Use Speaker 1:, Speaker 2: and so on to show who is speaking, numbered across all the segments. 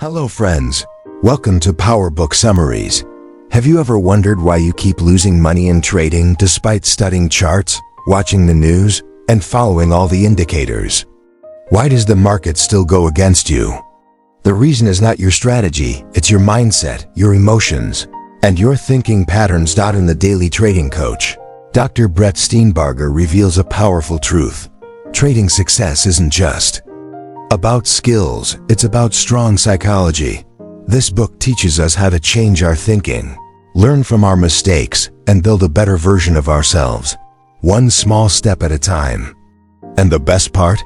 Speaker 1: Hello friends, welcome to PowerBookSummaries. Have you ever wondered why you keep losing money in trading despite studying charts, watching the news, and following all the indicators? Why does the market still go against you? The reason is not your strategy, it's your mindset, your emotions, and your thinking patterns. In the Daily Trading Coach, Dr. Steenbarger reveals a powerful truth. Trading success isn't just about skills, it's about strong psychology. This book teaches us how to change our thinking, learn from our mistakes, and build a better version of ourselves, one small step at a time. And the best part?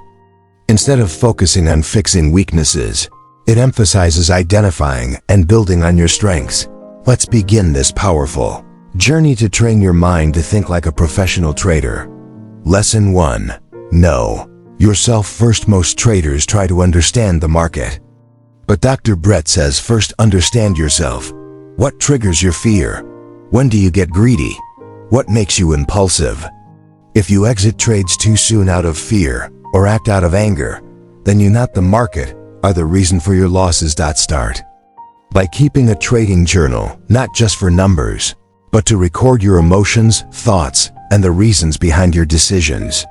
Speaker 1: Instead of focusing on fixing weaknesses, it emphasizes identifying and building on your strengths. Let's begin this powerful journey to train your mind to think like a professional trader. Lesson 1. Know yourself first. Most traders try to understand the market. But Dr. Brett says first understand yourself. What triggers your fear? When do you get greedy? What makes you impulsive? If you exit trades too soon out of fear or act out of anger, then you, not the market, are the reason for your losses. Start by keeping a trading journal, not just for numbers, but to record your emotions, thoughts, and the reasons behind your decisions.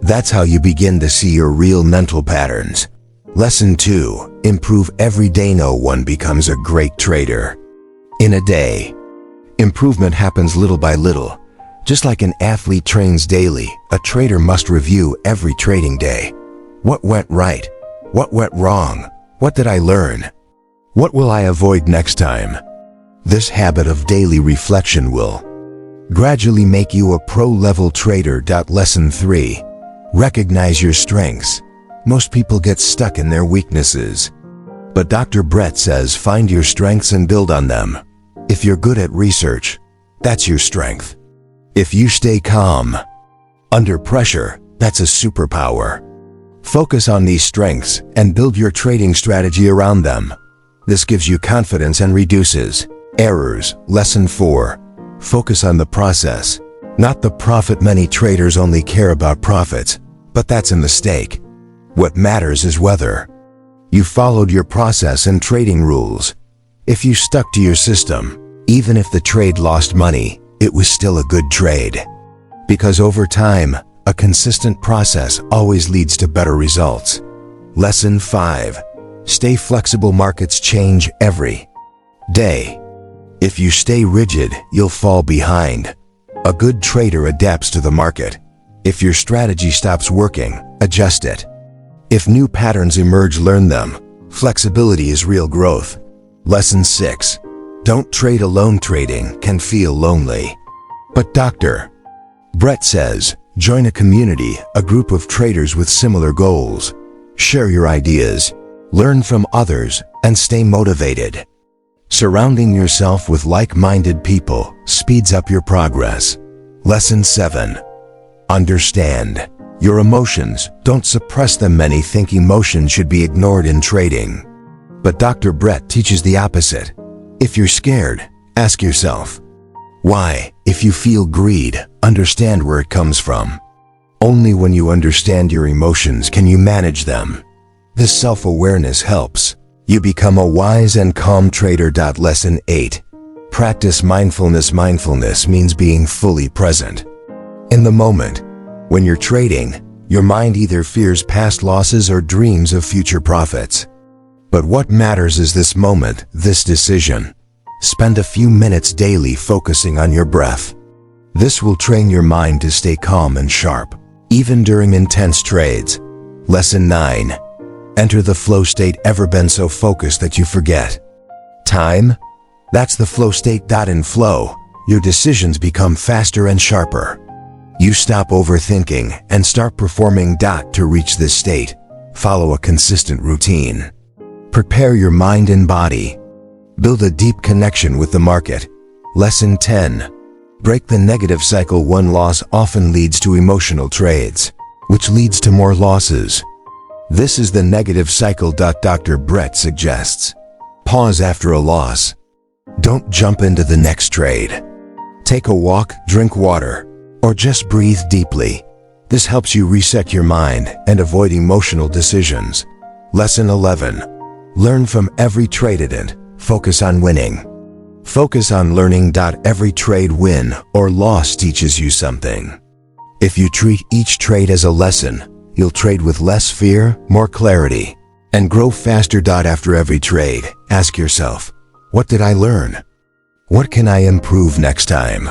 Speaker 1: That's how you begin to see your real mental patterns. Lesson 2. Improve every day. No one becomes a great trader in a day. Improvement happens little by little. Just like an athlete trains daily, a trader must review every trading day. What went right? What went wrong? What did I learn? What will I avoid next time? This habit of daily reflection will gradually make you a pro-level trader. Lesson 3. Recognize your strengths. Most people get stuck in their weaknesses. But Dr. Brett says find your strengths and build on them. If you're good at research, that's your strength. If you stay calm under pressure, that's a superpower. Focus on these strengths and build your trading strategy around them. This gives you confidence and reduces errors. Lesson 4. Focus on the process, not the profit. Many traders only care about profits, but that's a mistake. What matters is whether you followed your process and trading rules. If you stuck to your system, even if the trade lost money, it was still a good trade. Because over time, a consistent process always leads to better results. Lesson 5. Stay flexible. Markets change every day. If you stay rigid, you'll fall behind. A good trader adapts to the market. If your strategy stops working, adjust it. If new patterns emerge, learn them. Flexibility is real growth. Lesson 6. Don't trade alone. Trading can feel lonely. But Dr. Brett says, join a community, a group of traders with similar goals. Share your ideas, learn from others, and stay motivated. Surrounding yourself with like-minded people speeds up your progress. Lesson 7. Understand your emotions. Don't suppress them. Many think emotions should be ignored in trading. But Dr. Brett teaches the opposite. If you're scared, ask yourself, why? If you feel greed, understand where it comes from. Only when you understand your emotions can you manage them. This self-awareness helps you become a wise and calm trader. Lesson 8. Practice mindfulness. Mindfulness means being fully present in the moment. When you're trading, your mind either fears past losses or dreams of future profits. But what matters is this moment, this decision. Spend a few minutes daily focusing on your breath. This will train your mind to stay calm and sharp, even during intense trades. Lesson 9. Enter the flow state. Ever been so focused that you forget time? That's the flow state. In flow, your decisions become faster and sharper. You stop overthinking and start performing. To reach this state, follow a consistent routine. Prepare your mind and body. Build a deep connection with the market. Lesson 10. Break the negative cycle. One loss often leads to emotional trades, which leads to more losses. This is the negative cycle. Dr. Brett suggests pause after a loss. Don't jump into the next trade. Take a walk, drink water, or just breathe deeply. This helps you reset your mind and avoid emotional decisions. Lesson 11. Learn from every trade and focus on winning. Focus on learning. Every trade, win or loss, teaches you something. If you treat each trade as a lesson, you'll trade with less fear, more clarity, and grow faster. After every trade, ask yourself, what did I learn? What can I improve next time?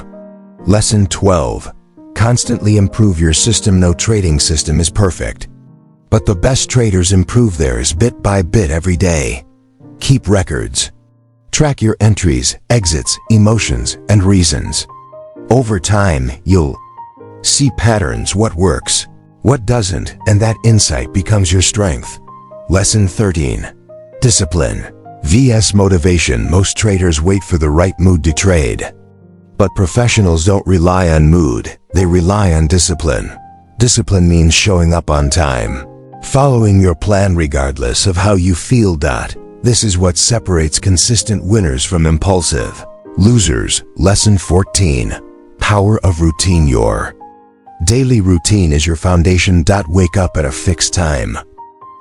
Speaker 1: Lesson 12. Constantly improve your system. No trading system is perfect, but the best traders improve theirs bit by bit every day. Keep records. Track your entries, exits, emotions, and reasons. Over time, you'll see patterns, what works, what doesn't, and that insight becomes your strength. Lesson 13. Discipline vs motivation. Most traders wait for the right mood to trade. But professionals don't rely on mood, they rely on discipline. Discipline means showing up on time, following your plan regardless of how you feel. This is what separates consistent winners from impulsive losers. Lesson 14. Power of routine. Your daily routine is your foundation. Wake up at a fixed time.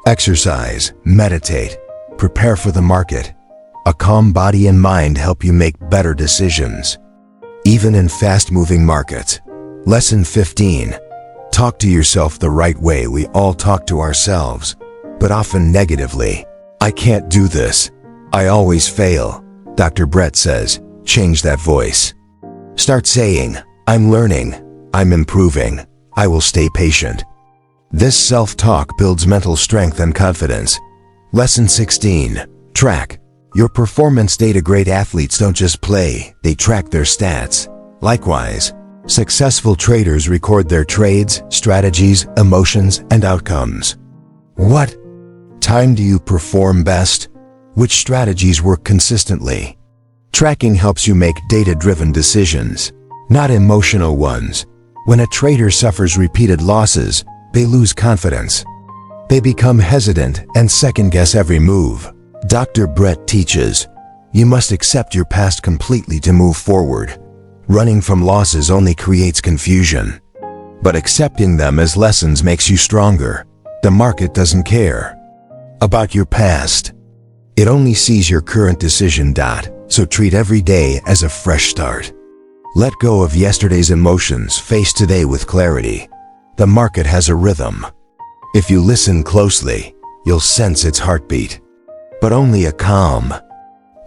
Speaker 1: Exercise, meditate, prepare for the market. A calm body and mind help you make better decisions, even in fast-moving markets. Lesson 15. Talk to yourself the right way. We all talk to ourselves, but often negatively. I can't do this. I always fail. Dr. Brett says, change that voice. Start saying, I'm learning, I'm improving, I will stay patient. This self-talk builds mental strength and confidence. Lesson 16. Track your performance data. Great athletes don't just play, they track their stats. Likewise, successful traders record their trades, strategies, emotions, and outcomes. What time do you perform best? Which strategies work consistently? Tracking helps you make data-driven decisions, not emotional ones. When a trader suffers repeated losses, they lose confidence. They become hesitant and second-guess every move. Dr. Brett teaches, you must accept your past completely to move forward. Running from losses only creates confusion, but accepting them as lessons makes you stronger. The market doesn't care about your past. It only sees your current decision. So treat every day as a fresh start. Let go of yesterday's emotions, face today with clarity. The market has a rhythm. If you listen closely, you'll sense its heartbeat. But only a calm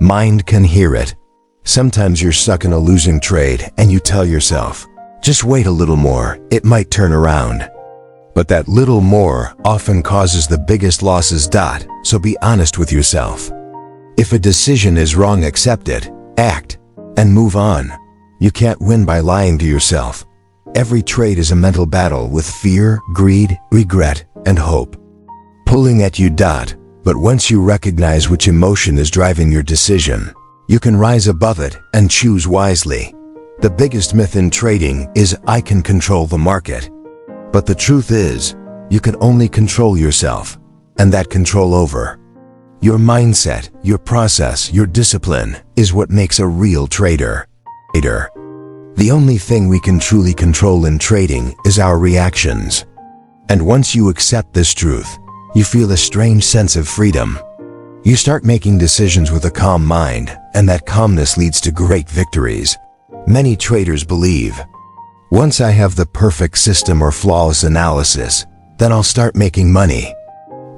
Speaker 1: mind can hear it. Sometimes you're stuck in a losing trade and you tell yourself, just wait a little more, it might turn around. But that little more often causes the biggest losses. So be honest with yourself. If a decision is wrong, accept it, act, and move on. You can't win by lying to yourself. Every trade is a mental battle with fear, greed, regret, and hope pulling at you. But once you recognize which emotion is driving your decision, you can rise above it and choose wisely. The biggest myth in trading is I can control the market. But the truth is, you can only control yourself, and that control over your mindset, your process, your discipline is what makes a real trader. The only thing we can truly control in trading is our reactions. And once you accept this truth, you feel a strange sense of freedom. You start making decisions with a calm mind, and that calmness leads to great victories. Many traders believe, once I have the perfect system or flawless analysis, then I'll start making money.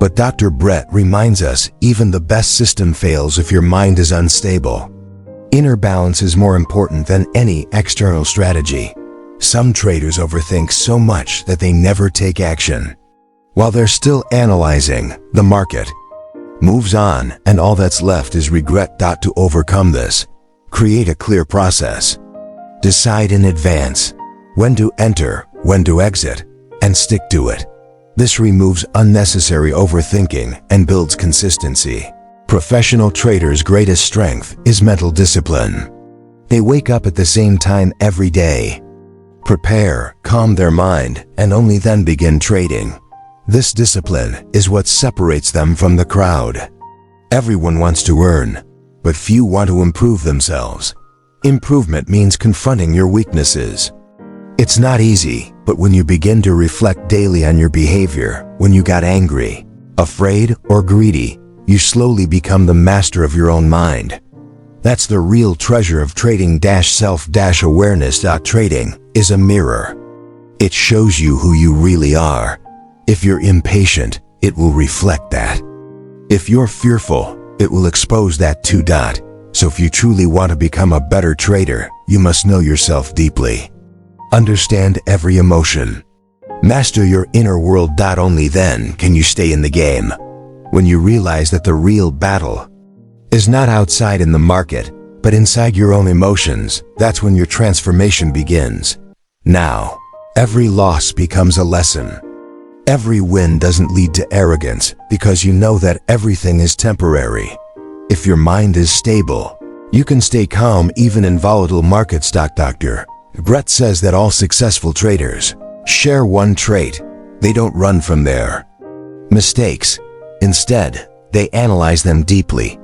Speaker 1: But Dr. Brett reminds us, even the best system fails if your mind is unstable. Inner balance is more important than any external strategy. Some traders overthink so much that they never take action. While they're still analyzing, the market moves on, and all that's left is regret. To overcome this, create a clear process. Decide in advance when to enter, when to exit, and stick to it. This removes unnecessary overthinking and builds consistency. Professional traders' greatest strength is mental discipline. They wake up at the same time every day, prepare, calm their mind, and only then begin trading. This discipline is what separates them from the crowd. Everyone wants to earn, but few want to improve themselves. Improvement means confronting your weaknesses. It's not easy, but when you begin to reflect daily on your behavior, when you got angry, afraid, or greedy, You slowly become the master of your own mind. That's the real treasure of trading-self-awareness. Trading is a mirror. It shows you who you really are. If you're impatient, it will reflect that. If you're fearful, it will expose that too. So if you truly want to become a better trader, you must know yourself deeply. Understand every emotion. Master your inner world. Only then can you stay in the game. When you realize that the real battle is not outside in the market, but inside your own emotions, that's when your transformation begins. Now, every loss becomes a lesson. Every win doesn't lead to arrogance because you know that everything is temporary. If your mind is stable, you can stay calm even in volatile markets. Dr. Brett says that all successful traders share one trait: they don't run from their mistakes. Instead, they analyze them deeply.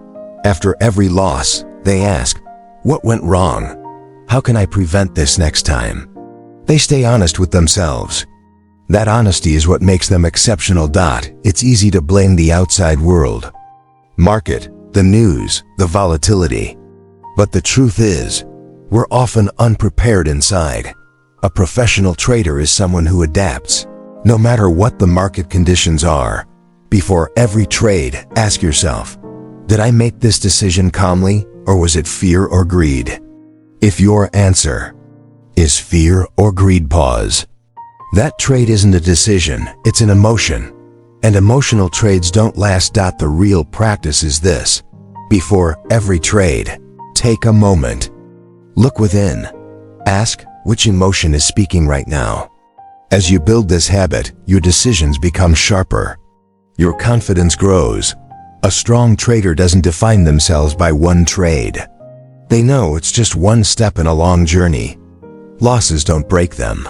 Speaker 1: After every loss, they ask, "What went wrong? How can I prevent this next time?" They stay honest with themselves. That honesty is what makes them exceptional. It's easy to blame the outside world, market, the news, the volatility. But the truth is, we're often unprepared inside. A professional trader is someone who adapts, no matter what the market conditions are. Before every trade, ask yourself, did I make this decision calmly, or was it fear or greed? If your answer is fear or greed, pause. That trade isn't a decision, it's an emotion. And emotional trades don't last. The real practice is this: before every trade, take a moment. Look within. Ask, which emotion is speaking right now? As you build this habit, your decisions become sharper. Your confidence grows. A strong trader doesn't define themselves by one trade. They know it's just one step in a long journey. Losses don't break them.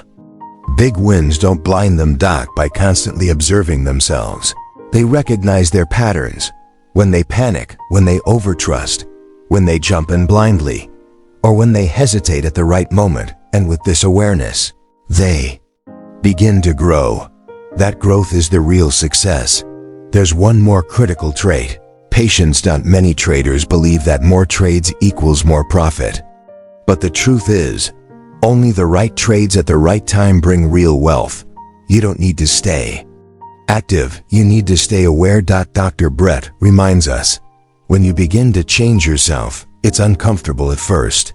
Speaker 1: Big wins don't blind them. By constantly observing themselves, they recognize their patterns. When they panic, when they overtrust, when they jump in blindly, or when they hesitate at the right moment. And with this awareness, they begin to grow. That growth is the real success. There's one more critical trait: patience. Many traders believe that more trades equals more profit. But the truth is, only the right trades at the right time bring real wealth. You don't need to stay active, you need to stay aware. Dr. Brett reminds us, when you begin to change yourself, it's uncomfortable at first.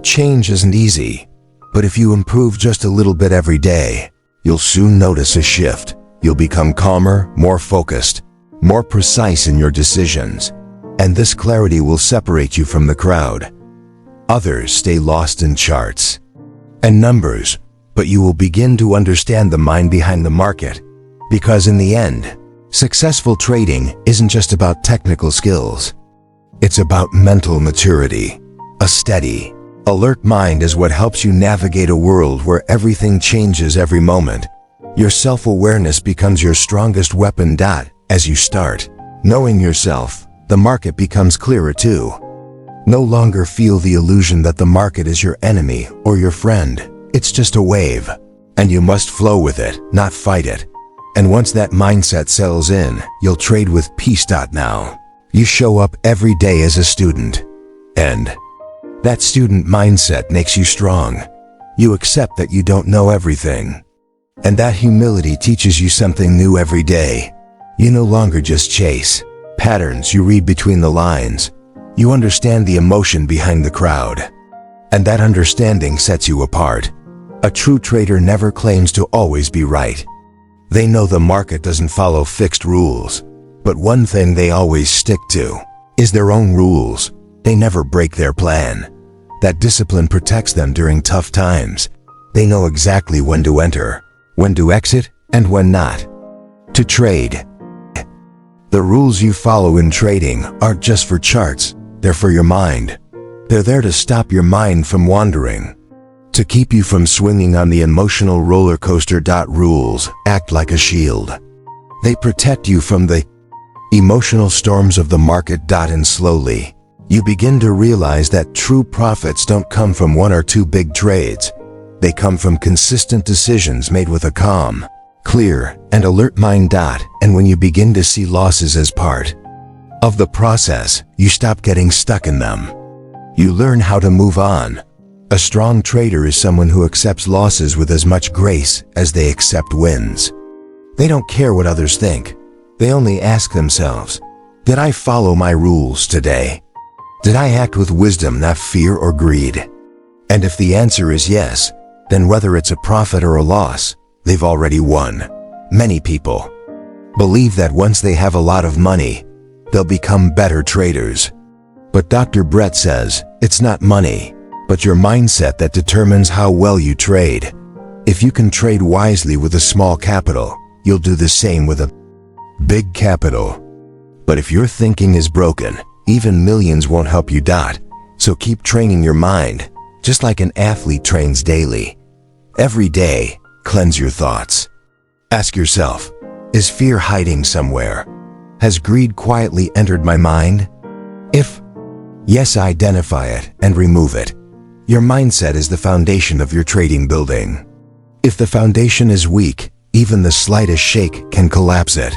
Speaker 1: Change isn't easy, but if you improve just a little bit every day, you'll soon notice a shift. You'll become calmer, more focused, more precise in your decisions. And this clarity will separate you from the crowd. Others stay lost in charts and numbers, but you will begin to understand the mind behind the market. Because in the end, successful trading isn't just about technical skills. It's about mental maturity. A steady, alert mind is what helps you navigate a world where everything changes every moment. Your self-awareness becomes your strongest weapon. As you start knowing yourself, the market becomes clearer too. No longer feel the illusion that the market is your enemy or your friend. It's just a wave, and you must flow with it, not fight it. And once that mindset settles in, you'll trade with peace. Now, you show up every day as a student, and that student mindset makes you strong. You accept that you don't know everything, and that humility teaches you something new every day. You no longer just chase patterns, you read between the lines. You understand the emotion behind the crowd, and that understanding sets you apart. A true trader never claims to always be right. They know the market doesn't follow fixed rules, but one thing they always stick to is their own rules. They never break their plan. That discipline protects them during tough times. They know exactly when to enter, when to exit, and when not to trade. The rules you follow in trading aren't just for charts, they're for your mind. They're there to stop your mind from wandering, to keep you from swinging on the emotional roller coaster. Rules act like a shield. They protect you from the emotional storms of the market. And slowly, you begin to realize that true profits don't come from one or two big trades. They come from consistent decisions made with a calm, clear, and alert mind. And when you begin to see losses as part of the process, you stop getting stuck in them. You learn how to move on. A strong trader is someone who accepts losses with as much grace as they accept wins. They don't care what others think. They only ask themselves, did I follow my rules today? Did I act with wisdom, not fear or greed? And if the answer is yes, then whether it's a profit or a loss, they've already won. Many people believe that once they have a lot of money, they'll become better traders. But Dr. Brett says, it's not money, but your mindset that determines how well you trade. If you can trade wisely with a small capital, you'll do the same with a big capital. But if your thinking is broken, even millions won't help you. So keep training your mind, just like an athlete trains daily. Every day, cleanse your thoughts. Ask yourself, is fear hiding somewhere? Has greed quietly entered my mind? If yes, identify it and remove it. Your mindset is the foundation of your trading building. If the foundation is weak, even the slightest shake can collapse it.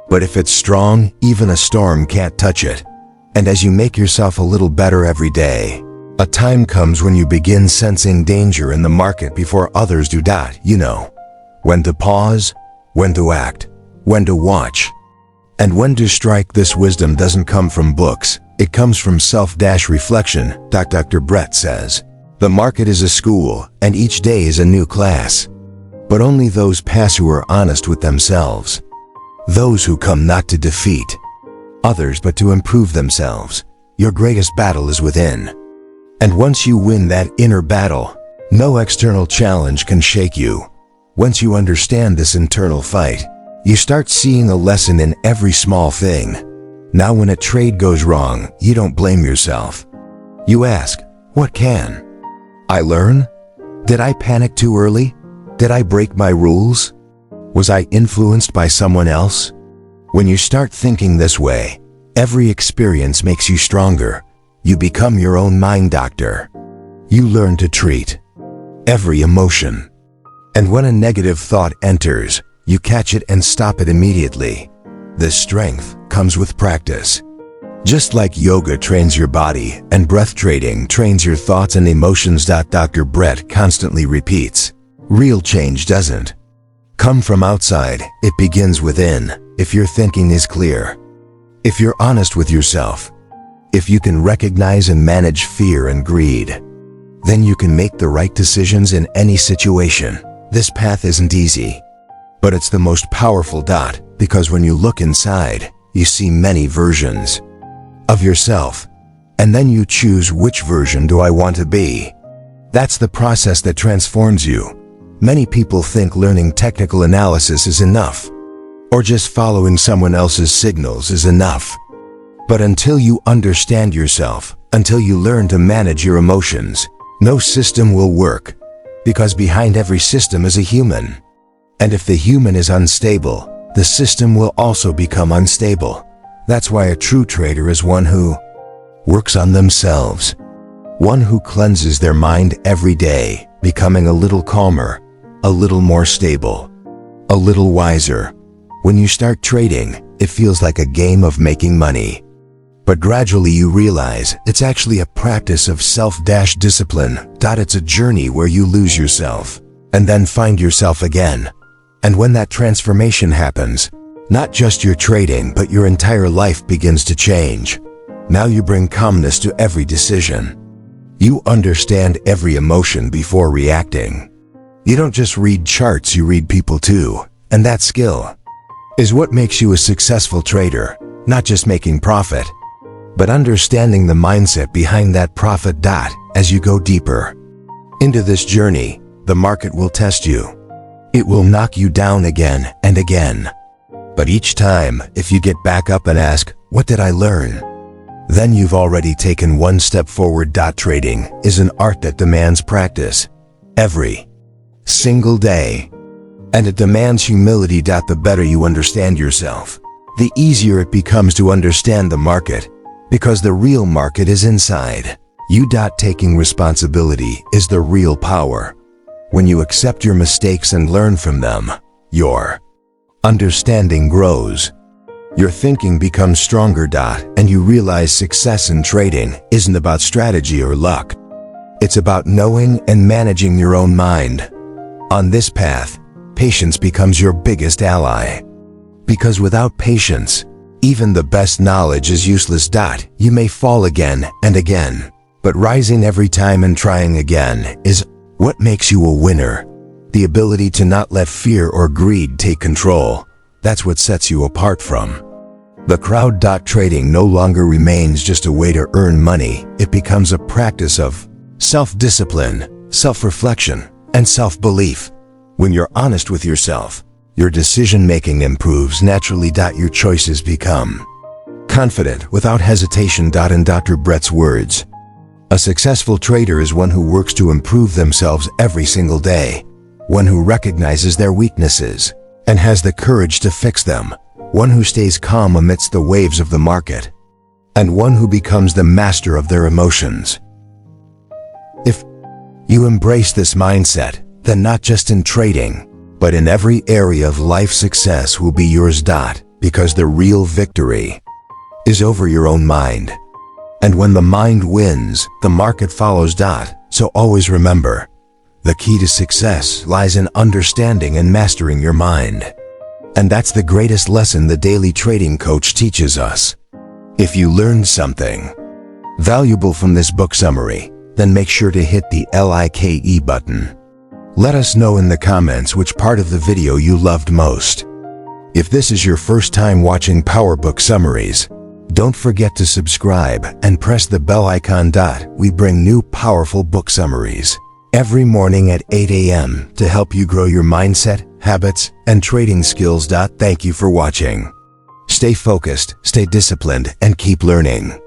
Speaker 1: But if it's strong, even a storm can't touch it. And as you make yourself a little better every day, a time comes when you begin sensing danger in the market before others do. You know when to pause, when to act, when to watch, and when to strike. This wisdom doesn't come from books, it comes from self-reflection. Dr. Brett says, the market is a school, and each day is a new class. But only those pass who are honest with themselves. Those who come not to defeat others but to improve themselves. Your greatest battle is within. And once you win that inner battle, no external challenge can shake you. Once you understand this internal fight, you start seeing a lesson in every small thing. Now when a trade goes wrong, you don't blame yourself. You ask, what can I learn? Did I panic too early? Did I break my rules? Was I influenced by someone else? When you start thinking this way, every experience makes you stronger. You become your own mind doctor. You learn to treat every emotion. And when a negative thought enters, you catch it and stop it immediately. This strength comes with practice. Just like yoga trains your body and breath trading trains your thoughts and emotions. Dr. Brett constantly repeats, real change doesn't come from outside, it begins within. If your thinking is clear, if you're honest with yourself, if you can recognize and manage fear and greed, then you can make the right decisions in any situation. This path isn't easy, but it's the most powerful. Because when you look inside, you see many versions of yourself, and then you choose which version do I want to be. That's the process that transforms you. Many people think learning technical analysis is enough, or just following someone else's signals is enough. But until you understand yourself, until you learn to manage your emotions, no system will work, because behind every system is a human. And if the human is unstable, the system will also become unstable. That's why a true trader is one who works on themselves, one who cleanses their mind every day, becoming a little calmer, a little more stable, a little wiser. When you start trading, it feels like a game of making money. But gradually you realize it's actually a practice of self-discipline. It's a journey where you lose yourself and then find yourself again. And when that transformation happens, not just your trading but your entire life begins to change. Now you bring calmness to every decision. You understand every emotion before reacting. You don't just read charts, you read people too. And that skill is what makes you a successful trader, not just making profit, but understanding the mindset behind that profit. As you go deeper into this journey, the market will test you. It will knock you down again and again. But each time, if you get back up and ask, what did I learn? Then you've already taken one step forward. Trading is an art that demands practice every single day. And it demands humility. The better you understand yourself, the easier it becomes to understand the market, because the real market is inside you. Taking responsibility is the real power. When you accept your mistakes and learn from them, your understanding grows. Your thinking becomes stronger. And you realize success in trading isn't about strategy or luck. It's about knowing and managing your own mind. On this path, patience becomes your biggest ally. Because without patience, even the best knowledge is useless. You may fall again and again, but rising every time and trying again is what makes you a winner. The ability to not let fear or greed take control, that's what sets you apart from the crowd. Trading no longer remains just a way to earn money. It becomes a practice of self-discipline, self-reflection, and self-belief. When you're honest with yourself, your decision-making improves naturally. Your choices become confident without hesitation. In Dr. Brett's words, a successful trader is one who works to improve themselves every single day, one who recognizes their weaknesses and has the courage to fix them, one who stays calm amidst the waves of the market, and one who becomes the master of their emotions. If you embrace this mindset, then not just in trading, but in every area of life, success will be yours. Because the real victory is over your own mind. And when the mind wins, the market follows. So always remember, the key to success lies in understanding and mastering your mind. And that's the greatest lesson the Daily Trading Coach teaches us. If you learned something valuable from this book summary, then make sure to hit the like button. Let us know in the comments which part of the video you loved most. If this is your first time watching PowerBook Summaries, don't forget to subscribe and press the bell icon. We bring new powerful book summaries every morning at 8 a.m. to help you grow your mindset, habits, and trading skills. Thank you for watching. Stay focused, stay disciplined, and keep learning.